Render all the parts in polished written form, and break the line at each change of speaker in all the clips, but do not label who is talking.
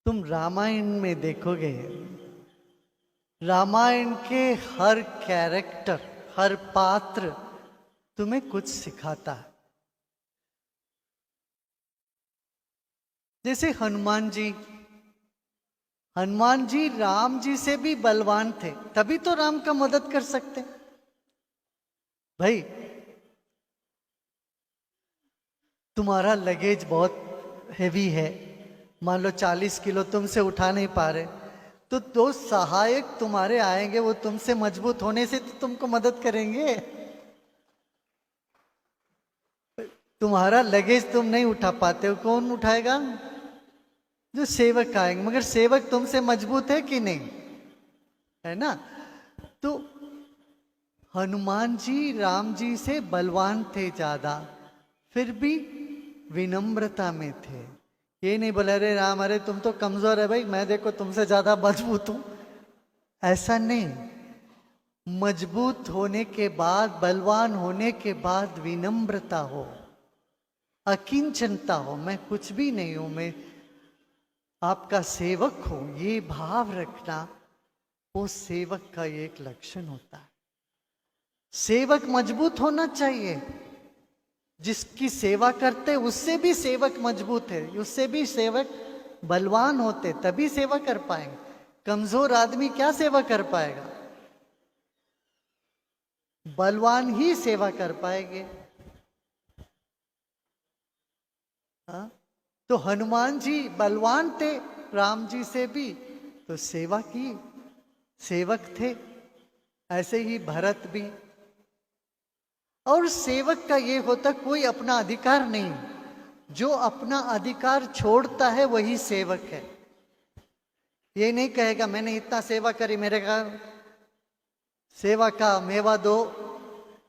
तुम रामायण में देखोगे, रामायण के हर कैरेक्टर, हर पात्र तुम्हें कुछ सिखाता है। जैसे हनुमान जी, हनुमान जी राम जी से भी बलवान थे, तभी तो राम का मदद कर सकते भाई। तुम्हारा लगेज बहुत हेवी है, मान लो 40 किलो तुमसे उठा नहीं पा रहे, तो दो सहायक तुम्हारे आएंगे, वो तुमसे मजबूत होने से तो तुमको मदद करेंगे। तुम्हारा लगेज तुम नहीं उठा पाते हो, कौन उठाएगा? जो सेवक आएंगे। मगर सेवक तुमसे मजबूत है कि नहीं, है ना? तो हनुमान जी राम जी से बलवान थे ज्यादा, फिर भी विनम्रता में थे। ये नहीं बोले अरे राम अरे तुम तो कमजोर है भाई, मैं देखो तुमसे ज्यादा मजबूत हूं। ऐसा नहीं। मजबूत होने के बाद, बलवान होने के बाद विनम्रता हो, अकिंचनता हो, मैं कुछ भी नहीं हूं, मैं आपका सेवक हूं, ये भाव रखना वो सेवक का एक लक्षण होता है। सेवक मजबूत होना चाहिए। जिसकी सेवा करते उससे भी सेवक मजबूत है, उससे भी सेवक बलवान होते, तभी सेवा कर पाएंगे। कमजोर आदमी क्या सेवा कर पाएगा? बलवान ही सेवा कर पाएंगे। हाँ? तो हनुमान जी बलवान थे राम जी से भी, तो सेवा की, सेवक थे। ऐसे ही भरत भी। और सेवक का ये होता कोई अपना अधिकार नहीं, जो अपना अधिकार छोड़ता है वही सेवक है। ये नहीं कहेगा मैंने इतना सेवा करी, मेरे का सेवा का मेवा दो।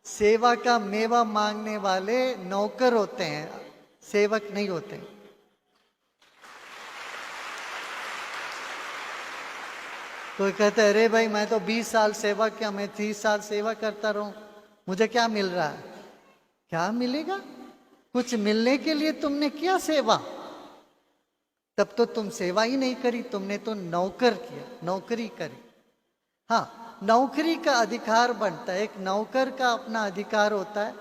सेवा का मेवा मांगने वाले नौकर होते हैं, सेवक नहीं होते। कोई कहता है अरे भाई मैं तो 20 साल सेवा किया, मैं 30 साल सेवा करता रहूं, मुझे क्या मिल रहा है? क्या मिलेगा? कुछ मिलने के लिए तुमने किया सेवा? तब तो तुम सेवा ही नहीं करी, तुमने तो नौकर किया, नौकरी करी। हाँ, नौकरी का अधिकार बनता है, एक नौकर का अपना अधिकार होता है,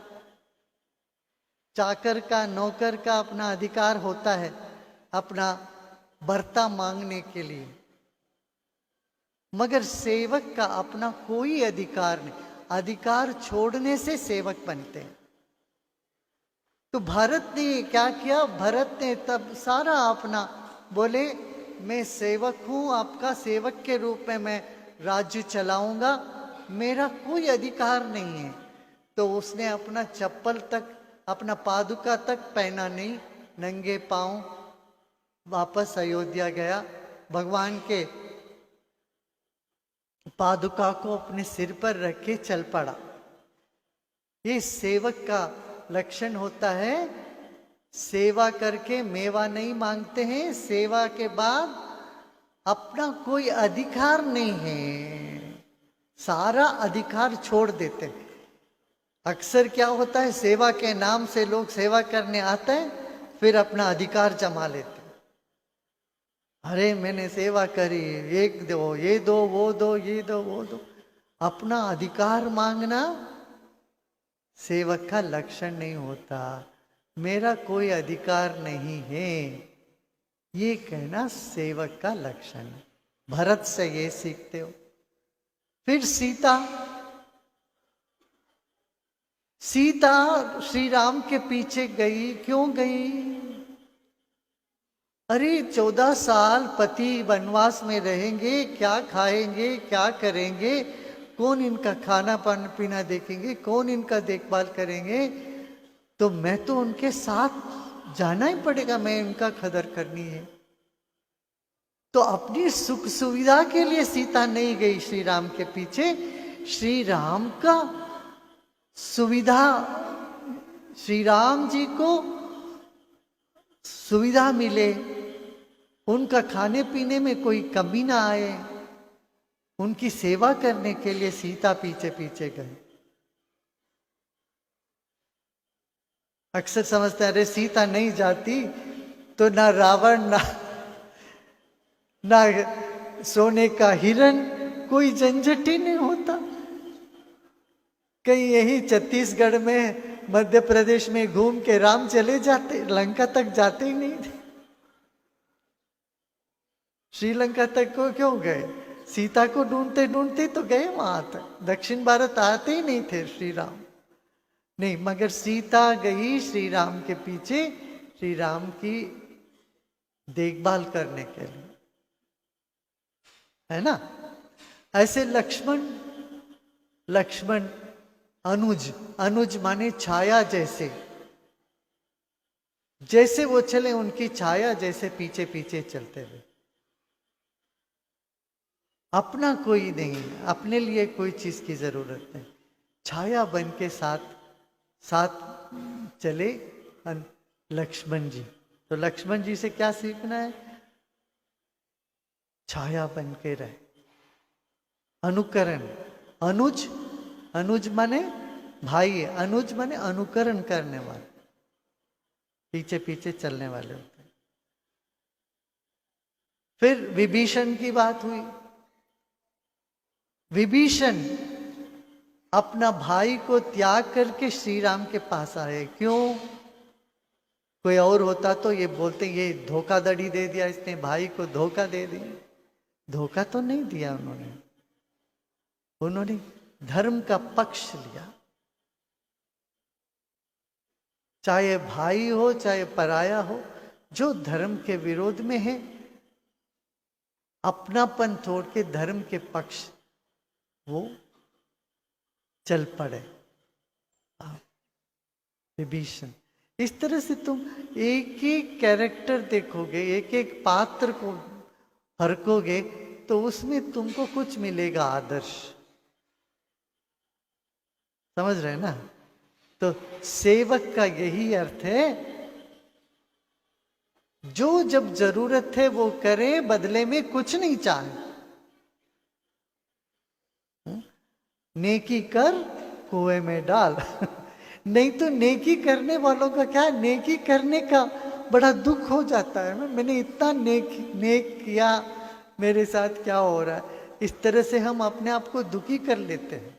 चाकर का, नौकर का अपना अधिकार होता है अपना बर्ता मांगने के लिए। मगर सेवक का अपना कोई अधिकार नहीं, अधिकार छोड़ने से सेवक बनते हैं। तो भरत ने क्या किया? भरत ने तब सारा अपना बोले मैं सेवक हूं, आपका सेवक के रूप में मैं राज्य चलाऊंगा, मेरा कोई अधिकार नहीं है। तो उसने अपना चप्पल तक, अपना पादुका तक पहना नहीं, नंगे पांव वापस अयोध्या गया, भगवान के पादुका को अपने सिर पर रख के चल पड़ा। ये सेवक का लक्षण होता है। सेवा करके मेवा नहीं मांगते हैं, सेवा के बाद अपना कोई अधिकार नहीं है, सारा अधिकार छोड़ देते हैं। अक्सर क्या होता है, सेवा के नाम से लोग सेवा करने आते हैं, फिर अपना अधिकार जमा लेते हैं। अरे मैंने सेवा करी, एक दो, ये दो, वो दो, ये दो, वो दो। अपना अधिकार मांगना सेवक का लक्षण नहीं होता। मेरा कोई अधिकार नहीं है, ये कहना सेवक का लक्षण है। भरत से ये सीखते हो। फिर सीता, सीता श्री राम के पीछे गई, क्यों गई? अरे 14 साल पति वनवास में रहेंगे, क्या खाएंगे, क्या करेंगे, कौन इनका खाना पीना देखेंगे, कौन इनका देखभाल करेंगे? तो मैं तो उनके साथ जाना ही पड़ेगा, मैं उनका कदर करनी है। तो अपनी सुख सुविधा के लिए सीता नहीं गई श्री राम के पीछे, श्री राम का सुविधा, श्री राम जी को सुविधा मिले, उनका खाने पीने में कोई कमी ना आए, उनकी सेवा करने के लिए सीता पीछे पीछे गए। अक्सर समझते हैं अरे सीता नहीं जाती तो ना रावण ना सोने का हिरण, कोई झंझट ही नहीं होता। कहीं यही छत्तीसगढ़ में, मध्य प्रदेश में घूम के राम चले जाते, लंका तक जाते ही नहीं थे। श्रीलंका तक को क्यों गए? सीता को ढूंढते ढूंढते तो गए वहां तक, दक्षिण भारत आते ही नहीं थे श्री राम। नहीं, मगर सीता गई श्री राम के पीछे, श्री राम की देखभाल करने के लिए, है ना। ऐसे लक्ष्मण, लक्ष्मण अनुज, अनुज माने छाया जैसे, जैसे वो चले उनकी छाया जैसे पीछे पीछे चलते हुए। अपना कोई नहीं, अपने लिए कोई चीज की जरूरत नहीं, छाया बन के साथ साथ चले लक्ष्मण जी। तो लक्ष्मण जी से क्या सीखना है? छाया बन के रहे, अनुकरण। अनुज, अनुज माने भाई, अनुज माने अनुकरण करने वाले, पीछे पीछे चलने वाले होते हैं। फिर विभीषण की बात हुई। विभीषण अपना भाई को त्याग करके श्री राम के पास आए। क्यों? कोई और होता तो ये बोलते ये धोखाधड़ी दे दिया इसने, भाई को धोखा दे दिया। धोखा तो नहीं दिया उन्होंने, उन्होंने धर्म का पक्ष लिया। चाहे भाई हो चाहे पराया हो, जो धर्म के विरोध में है, अपनापन छोड़ के धर्म के पक्ष वो चल पड़े। विभीषण, इस तरह से तुम एक एक कैरेक्टर देखोगे, एक एक पात्र को हरकोगे तो उसमें तुमको कुछ मिलेगा आदर्श। समझ रहे हैं ना? तो सेवक का यही अर्थ है, जो जब जरूरत है वो करे, बदले में कुछ नहीं चाहे। नेकी कर कुएं में डाल नहीं तो नेकी करने वालों का क्या, नेकी करने का बड़ा दुख हो जाता है। मैंने इतना नेक किया, मेरे साथ क्या हो रहा है, इस तरह से हम अपने आप को दुखी कर लेते हैं।